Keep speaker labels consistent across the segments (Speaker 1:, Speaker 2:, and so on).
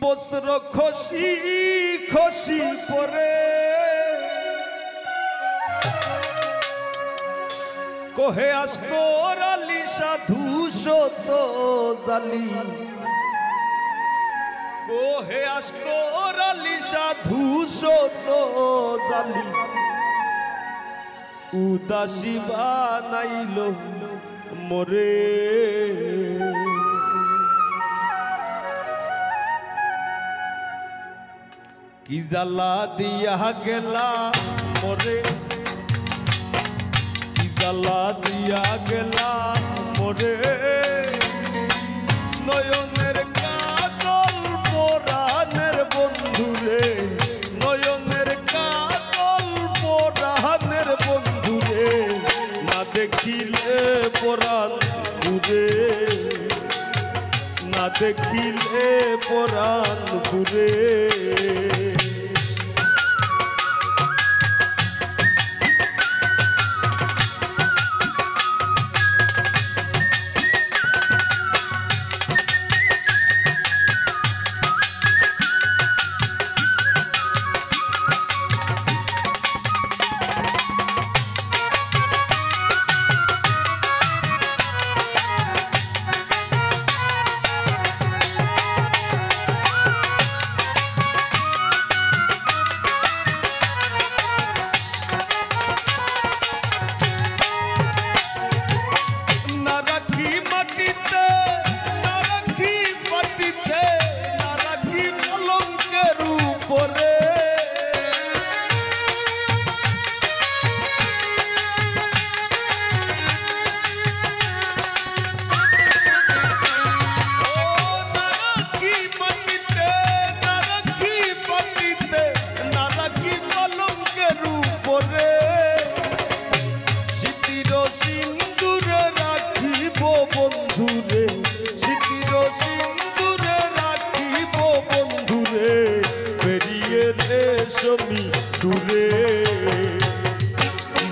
Speaker 1: বস্ত্র খসি খসি পরে কোহে আসকর আলী সাধু শত জালি কোহে আসকর আলী সাধু শত জালি উদাসী বানাইল মোরে কি জ্বালা দিয়া গেলা মোরে কি জ্বালা দিয়া গেলা মোরে নয়নের কাজল পরাণের বন্ধুরে নয়নের কাজল পরাণের বন্ধুরে না দেখিলে পরাণ পুরে না দেখিলে পরাণ পুরে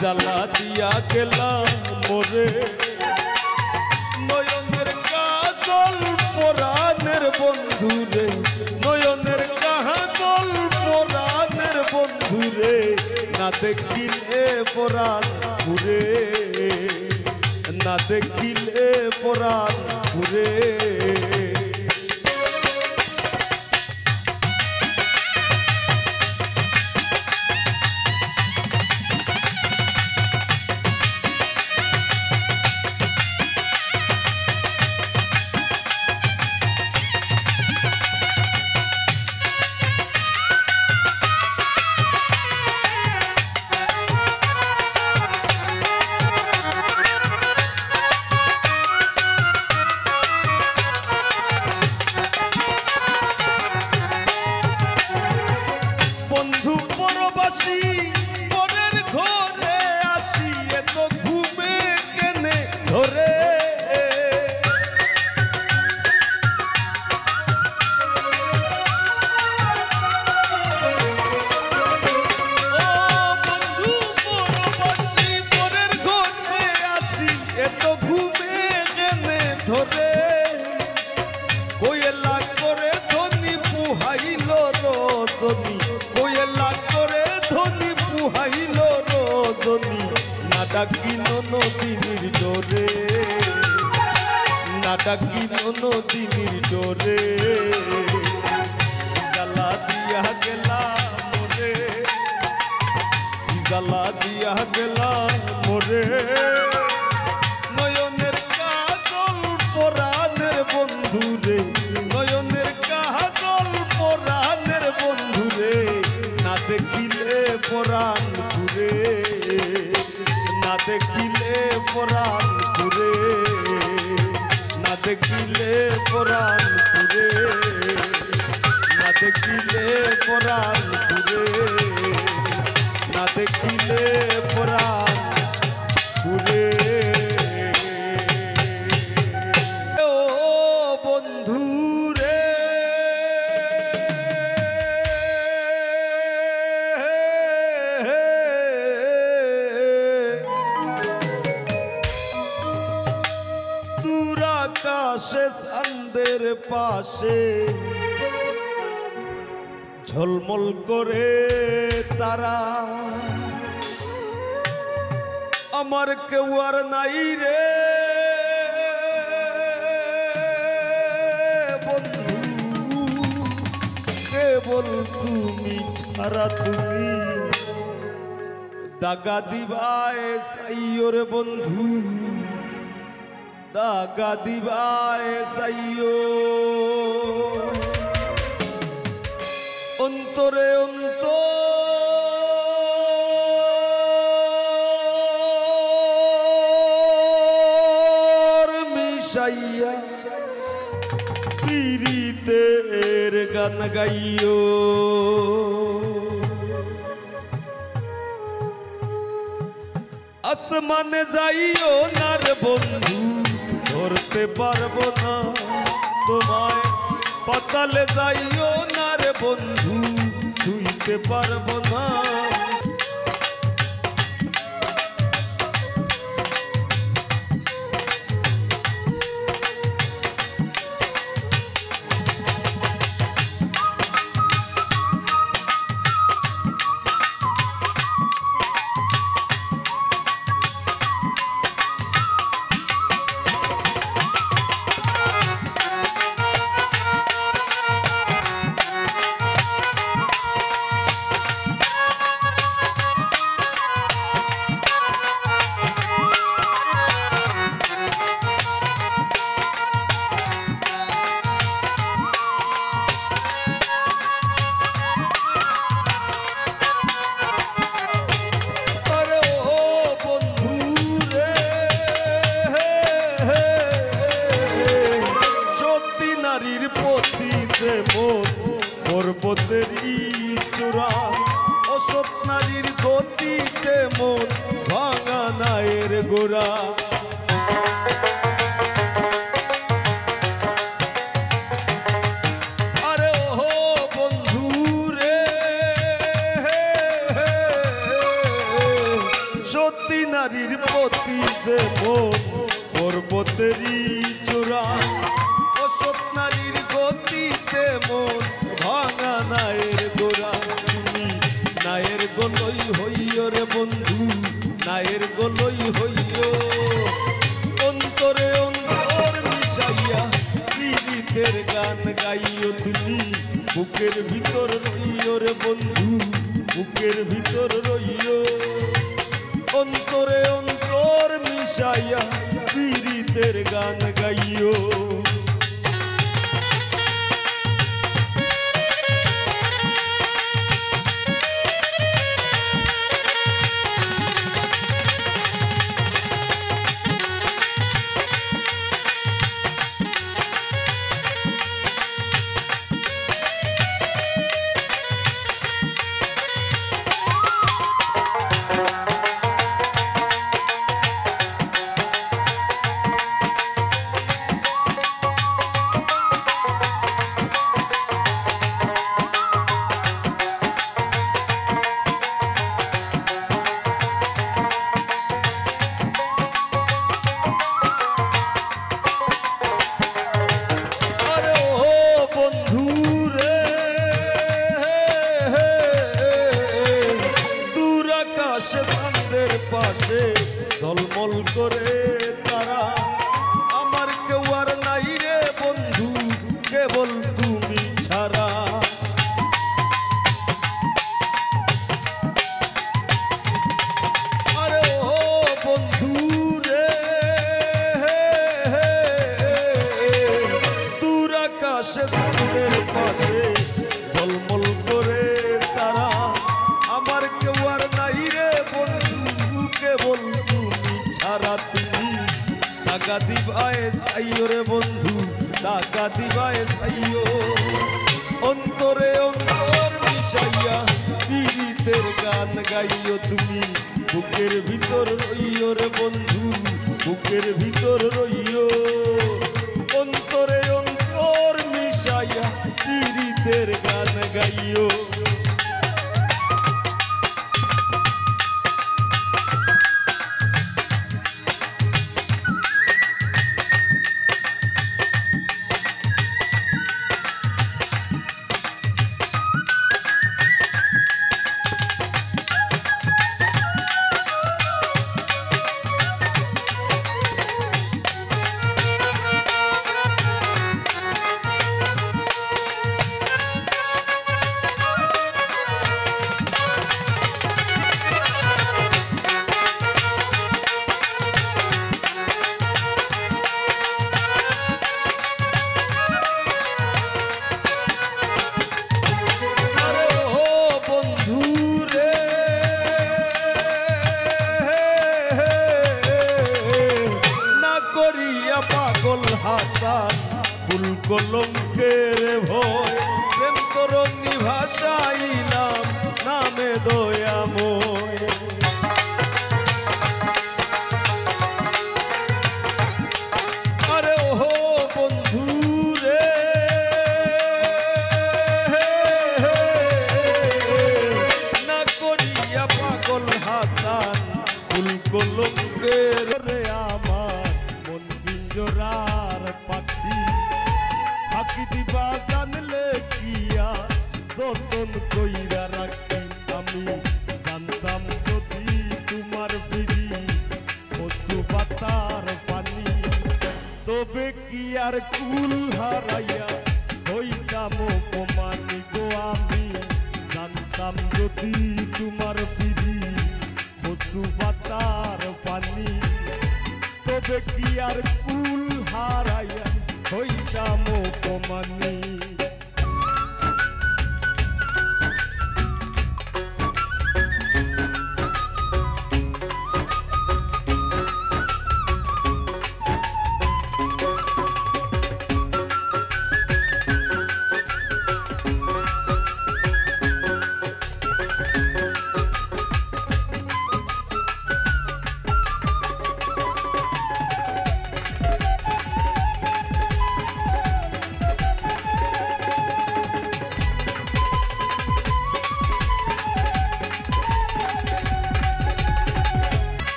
Speaker 1: জ্বালা দিয়া গেলা মোরে নয়নের কাজল পরাণের বন্ধুরে নয়নের কাজল পরাণের বন্ধুরে না দেখিলে পরাণ পুরে না দেখিলে পরাণ পুরে নদীর ডোরে না ডাকি নদীর ডোরে জ্বালা দিয়া গেলা মোরে জ্বালা দিয়া গেলা মোরে নয়নের কাজল পরাণের বন্ধুরে নয়নের কাজল পরাণের বন্ধুরে না দেখিলে পরাণ পুরে না দেখিলে পরাণ পুরে না দেখিলে পরাণ পুরে না দেখিলে পরাণ পুরে না দেখিলে পরাণ পুরে ও বন্ধু রে দূর আকাশে চাঁদের পাশে ঝলমল করে তারা আমার কেউ আর নাই রে বন্ধু, কেবল তুমি ছাড়া। তুমি দাগা দিবায় সাইও রে বন্ধু, দাগা দিবায় সাইও। অন্তরে অন্তর মিশাইয়া পীড়িতের গান গাইও। আসমানে যাইও না রে বন্ধু, ধরতে পারবো না তোমায়। পাতালে যাইও না রে বন্ধু, ছুঁইতে পারবো না। পর্বতেরই চূড়া অসৎ নারীর গতিতে মন ভাঙা নায়ের গোড়া। আরে ও বন্ধু রে, সত্যি নারীর গতিতে মন পর্বতেরই চূড়া অসৎ নারীর গতিতে মন ভাঙা নায়ের গোড়া। তুমি নায়ের গোলই হইও রে বন্ধু, নায়ের গোলই হইও। অন্তরে অন্তর মিশাইয়া পীড়িতের গান গাইও। তুমি বুকের ভিতর রইও রে বন্ধু, বুকের ভিতর রইও। অন্তরে অন্তর মিশাইয়া পীড়িতের গান গাইও। পাশে ঝলমল করে তারা আমার কেউ আর নাই রে বন্ধু, কেবল তুমি ছাড়া। আরে ও বন্ধু রে, দূর আকাশে চাঁদের পাশে ঝলমল করে তারা আমার কেউ আর নাই রে বন্ধু, কেবল তুমি ছাড়া। তুমি টাকা দিবায় সাইও রে বন্ধু, টাকা দিবায় সাইও। অন্তরে অন্তর মিশাইয়া পীড়িতের গান গাইও। তুমি বুকের ভিতর রইও রে বন্ধু, বুকের ভিতর রইও। অন্তরে অন্তর মিশাইয়া পীড়িতের গান গাইও। কইরা রাখি আমি জানতাম যদি তোমার ফিরি কচু পাতার পানি তবে কি আর কুল হারাইয়া হইতাম অপমানি গো আমি জানতাম যদি তোমার ফিরি কচু পাতার পানি তবে কি আর কুল হারাইয়া হইতাম অপমানি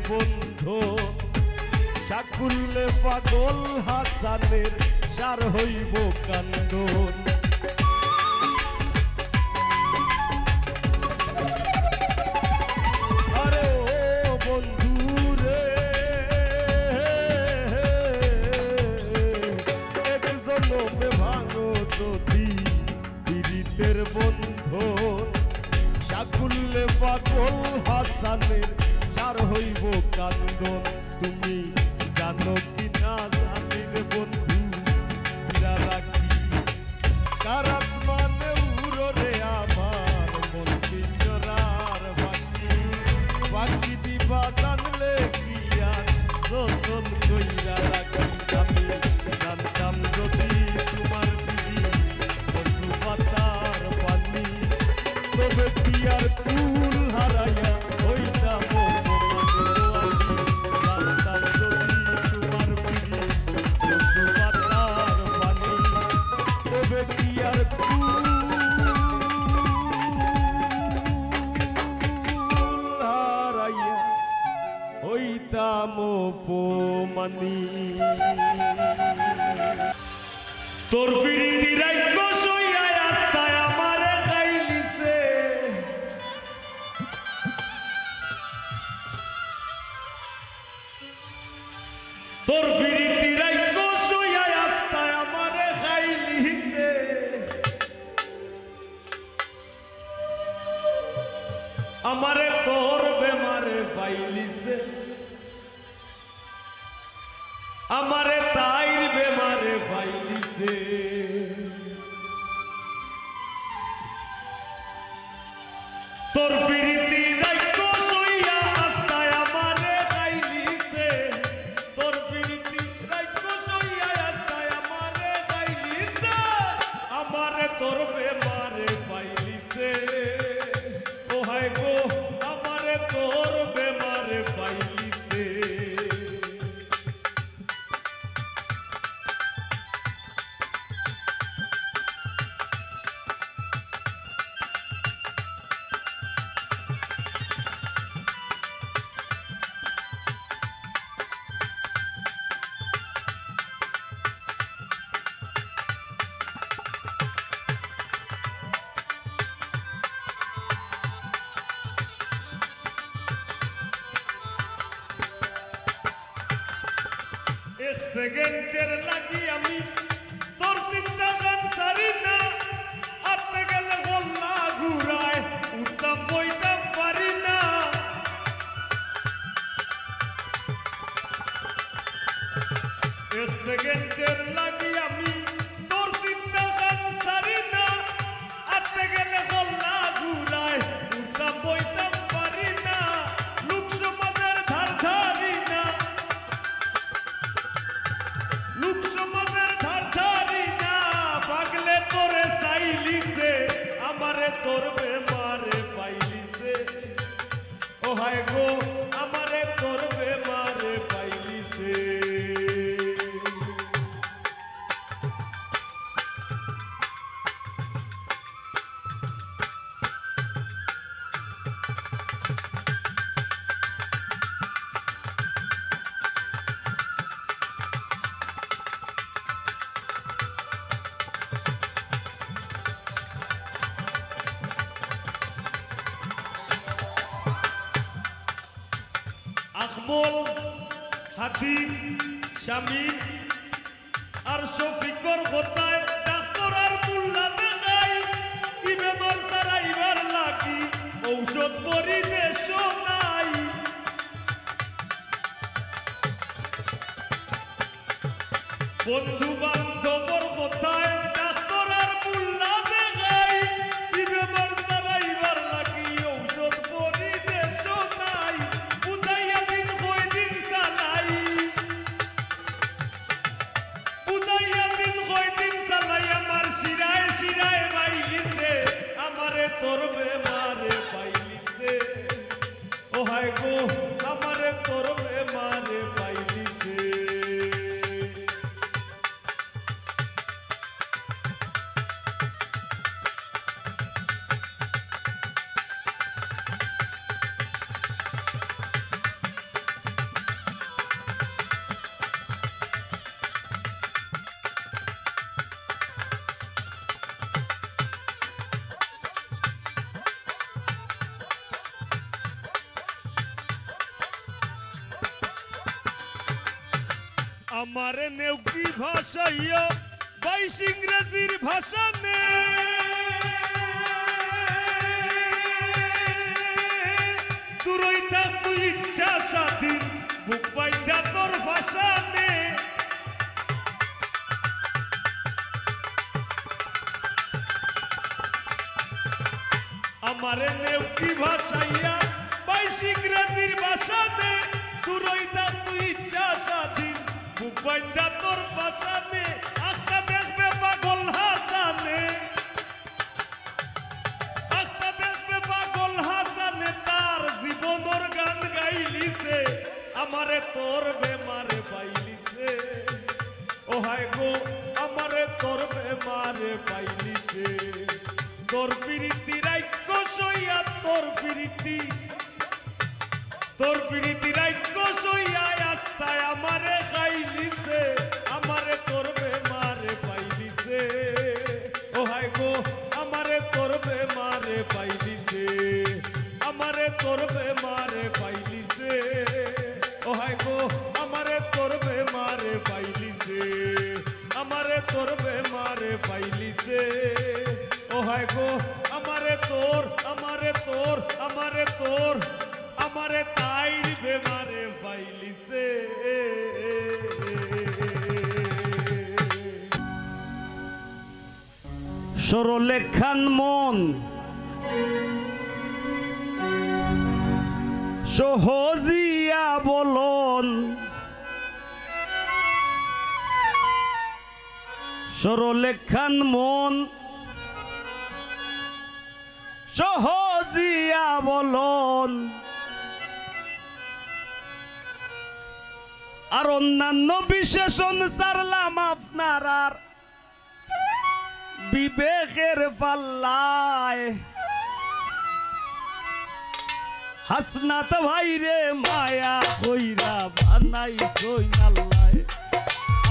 Speaker 1: বন্ধু শাকুলে পাগল হাসানের সার হইব কান্দন আরে ও বন্ধু রে এক জন্মে ভাঙো যদি পীড়িতের বন্ধু শাকুলে পাগল হাসানের সার হইব কান্দন তুমি জানো কি না জানি রে বন্ধু ফিরা রাখি কারাস মানে উড়ে আমার মন পিঞ্জরার বাকি বাকি দিবা জানলে কি আর যতন কইরা রাখি আমি জানতাম যদি তোমার দিদি বন্ধু পাতার পানি তবে কি আর কুল হারাইয়া হইতাম তোর ফিরিতি রাইক সইয়া আস্তায় আমারে খাইলিছে তোর ফিরিতি রাইক সইয়া আস্তায় আমারে খাইলিছে আমারে তোর বেমারে পাইলিছে আমারে তাইর বেমারে পাইলিছে তোর প্রীতি রাইকো সইয়া আস্তায় আমারে খাইলিছে তোর প্রীতি রাইকো সইয়া আস্তায় আমারে খাইলিছে আমারে তোর বেমারে পাইলিছে ও হায় গো আমারে তোর বেমারে পাইলিছে সেকেন্ডের লাগি আমি তোর চিন্তা গান সারি না আতে গেলে গল্লা ঘুরায় উঠতাম বইতাম পারি না সেকেন্ডের লাগি আমি তোর চিন্তা গান সারি না আতে গেলে গল্লা ঘুরায় উঠতাম বইতাম পারি না লোক সমাজের ধার ধারি না লোক সমাজের ধার ধারি না পাগলে তোরে চাইলিছে আমারে তোর বেমারে পাইলিছে ও হায় গো আমারে তোর বেমারে পাইলিছে আকমল হাতিম শামীম আর শফিকর কথায় ডাক্তার আর মোল্লা দেখাই কি বেমার সারাইবার লাগি ঔষধ পরিদেশ নাই বন্ধু বান্ধবর কথায় ডাক্তার আর মোল্লা দেখাই কি বেমার সারাইবার লাগি ঔষধ পরিদেশ নাই বুঝাইয়া দিন কই দিন চালাই বুঝাইয়া দিন কই দিন চালাই আমার শিরায় শিরায় বাইলিছে আমারে তোর বেমারে পাইলিছে ও হায় গো আমারে তোর বেমারে পাইলিছে আমারে নেউকি ভাষাইয়া বাইশ ইংরেজির ভাষা নে তুরই থাক তুই ইচ্ছা স্বাধীন বুক বাইন্দা তোর ভাষা নে আমারে নেউকি ভাষাইয়া বাইশ ইংরেজির ভাষা নে তুরই থাক তুই ইচ্ছা স্বাধীন বুক বাইন্দা তোর ভাষা নে আস্তা দেখবে পাগল হাসানে আস্তা দেখবে পাগল হাসানে তার জীবনের গান গাইলিছে আমারে তোর বেমারে পাইলিছে ও হায় গো আমারে তোর বেমারে পাইলিছে তোর প্রীতি রাইকো সইয়া তোর প্রীতি রাইকো সইয়া আস্তায় আমারে খাইলিছে আমারে তোর বেমারে পাইলিছে ও হায় গো আমারে তোর বেমারে পাইলিছে আমারে তোর বেমারে পাইলিছে ও হায় গো আমারে তোর বেমারে পাইলিছে আমারে তোর বেমারে পাইলিছে ও হায় গো আমারে তোর আমার তোর আমারে তাইর বেমারে পাইলিছে সরলেখান মন সহজিয়া বলন সরলেখান মন সহজিয়া বলন আর অন্যান্য বিশেষণ সারলাম আপনার আর বিবেকের পাল্লায় হাসনাত ভাইরে মায়া কইরা বানাই সইনাল্লায়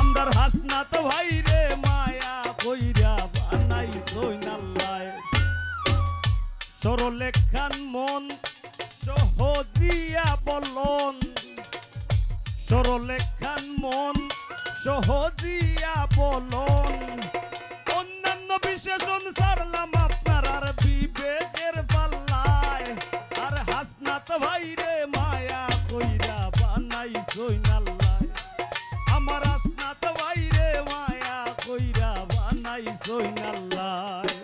Speaker 1: আমরার হাসনাত ভাইরে মায়া কইরা বানাই সইনাল্লায় সরলেখান মন সহজিয়া বলন সরলেখান মন সহজিয়া বলন অন্যান্য বিশেষণ সারলাম আপনার আর বিবেকের পাল্লায় আর হাসনাত ভাইরে মায়া কইরা বানাই সইনাল্লায় আমার হাসনাত ভাইরে মায়া কইরা বানাই সইনাল্লায়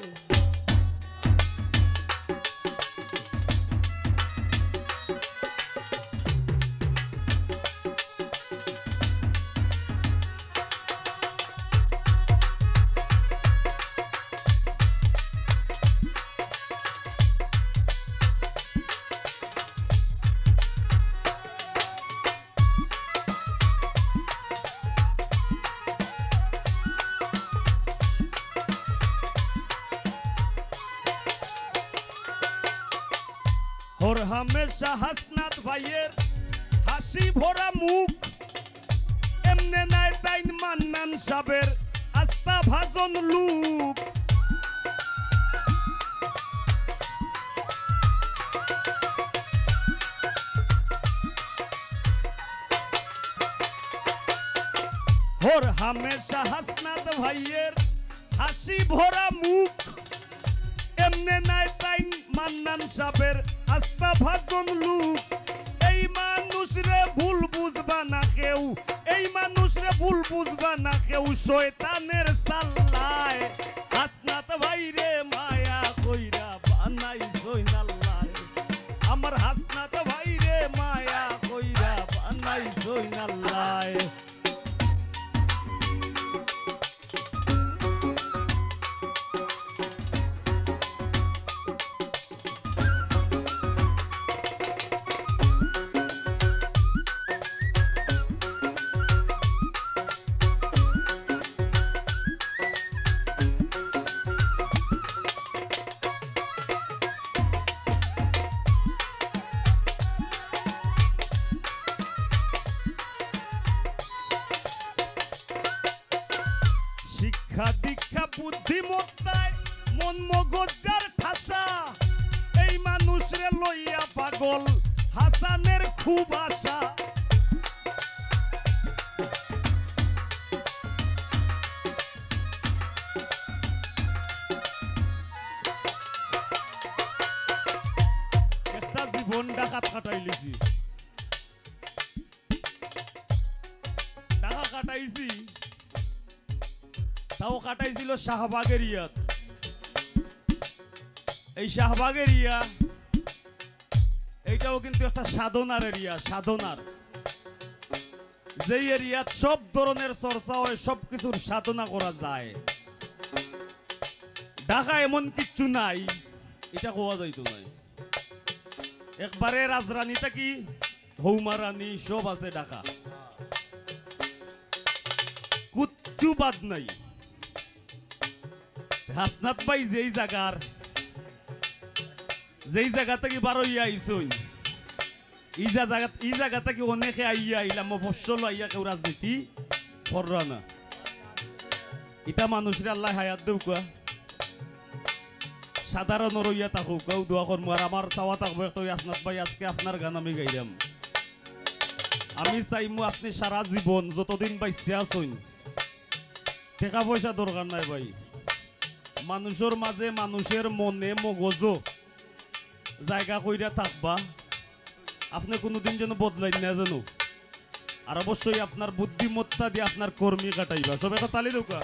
Speaker 1: ওর হামেশা হাসনাত ভাইয়ের হাসি ভরা মুখ এমনে নাই তাইন মান্নান সাবের আস্থা ভাজন লুক ওর হামেশা হাসনাত ভাইয়ের হাসি ভরা মুখ এমনে নাই তাইন মান্নান সাবের আস্থা ভাজন লুক এই মানুষ রে ভুল বুঝবা না কেউ এই মানুষ রে ভুল বুঝবা না কেউ শয়তানের সাল্লায় হাসনাত ভাইরে মায়া কইরা বানাই সইনাল্লায় আমার হাসনাত ভাইরে মায়া কইরা বানাই সইনাল্লায় শিক্ষা দীক্ষা বুদ্ধিমত্তায় মন মগজার ঠাসা এই মানুষরে লইয়া পাগল হাসানের খুব আশা একটা জীবন ডাকাত কাটাইলিছি টাকা কাটাইছি তাও কাটাইছিল শাহবাগের ইয়াত এই শাহবাগের ইয়া এইটাও কিন্তু একটা সাধনার এরিয়া সাধনার যে এরিয়াত সব ধরনের চর্চা হয় সব কিছুর সাধনা করা যায় ঢাকা এমন কিচ্ছু নাই এটা কোয়া যাইতো নাই একবারে রাজরানীটা কি হৌমারানী সব আছে ঢাকা কুচ্ছু বাদ নাই হাসনাত ভাই যেই জায়গা থেকে বারো ইয়া আইসই এই জায়গা থেকে অনেকে আইয়া আইলাম ফসল আইয়া কেউ রাজনীতি কররা না ইটা মানুষের আল্লাহ হায়াত দেউকা সাধারণ রইয়া থাকুক কেউ দোয়া করবো আর আমার চাওয়া থাকবো একটা হাসনাত ভাই আজকে আপনার গান আমি গাইলাম আমি চাইমু আপনি সারা জীবন যতদিন বাইসে আসুন টাকা পয়সা দরকার নাই ভাই মানুষের মাঝে মানুষের মনে মগজ জায়গা কইরা থাকবা, আপনি কোনোদিন যেন বদলাই না জানো। আর অবশ্যই আপনার বুদ্ধিমত্তা দিয়ে আপনার কর্মী কাটাইবা। সবাই একটা তালি দৌকা।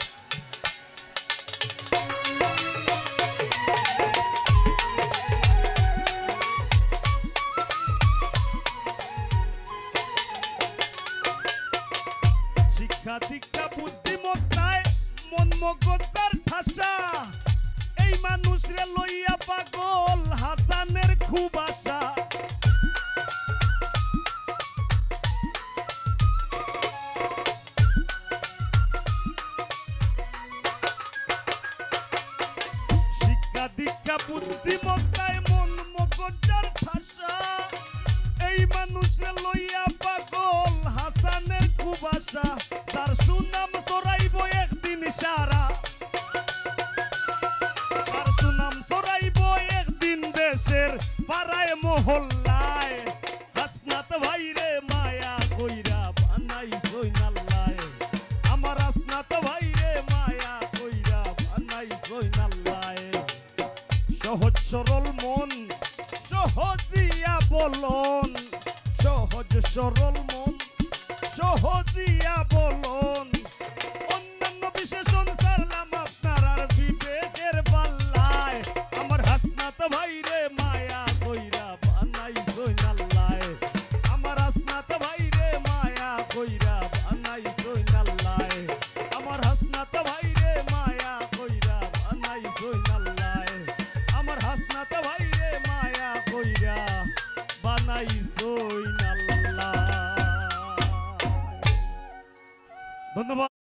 Speaker 1: শিক্ষা দীক্ষা বুদ্ধিমত্তায় মন মগজার ঠাসা, এই মানুষরে লইয়া পাগল হাসানের খুব আশা। শিক্ষা দীক্ষা বুদ্ধিমত্তায় মন মগজার ঠাসা, এই মানুষরে লইয়া পাগল হাসানের খুব আশা। তার সুনাম ছড়াইব একদিন সারা, তার সুনাম ছড়াইব একদিন দেশের পাড়ায় মহল্লায়। হাসনাত ভাইরে মায়া কইরা বানাইছই নাল্লায়, আমার হাসনাত ভাইরে মায়া কইরা বানাইছই নাল্লায়। সহজ সরল মন সহজিয়া বলন, সহজ সরল মন সহজিয়া বলন। অন্যান্য বিশেষণ সারলাম আপনার আর বিবেকের পাল্লায়। আমার হাসনাত ভাইরে মায়া কইরা বানাইছই নাল্লায়, আমার হাসনাত ভাইরে মায়া কইরা বানাইছই নাল্লায়, আমার হাসনাত ভাইরে মায়া কইরা বানাইছই নাল্লায়, আমার হাসনাত ভাইরে মায়া কইরা বানাইছই নাল্লায়। ধন্যবাদ।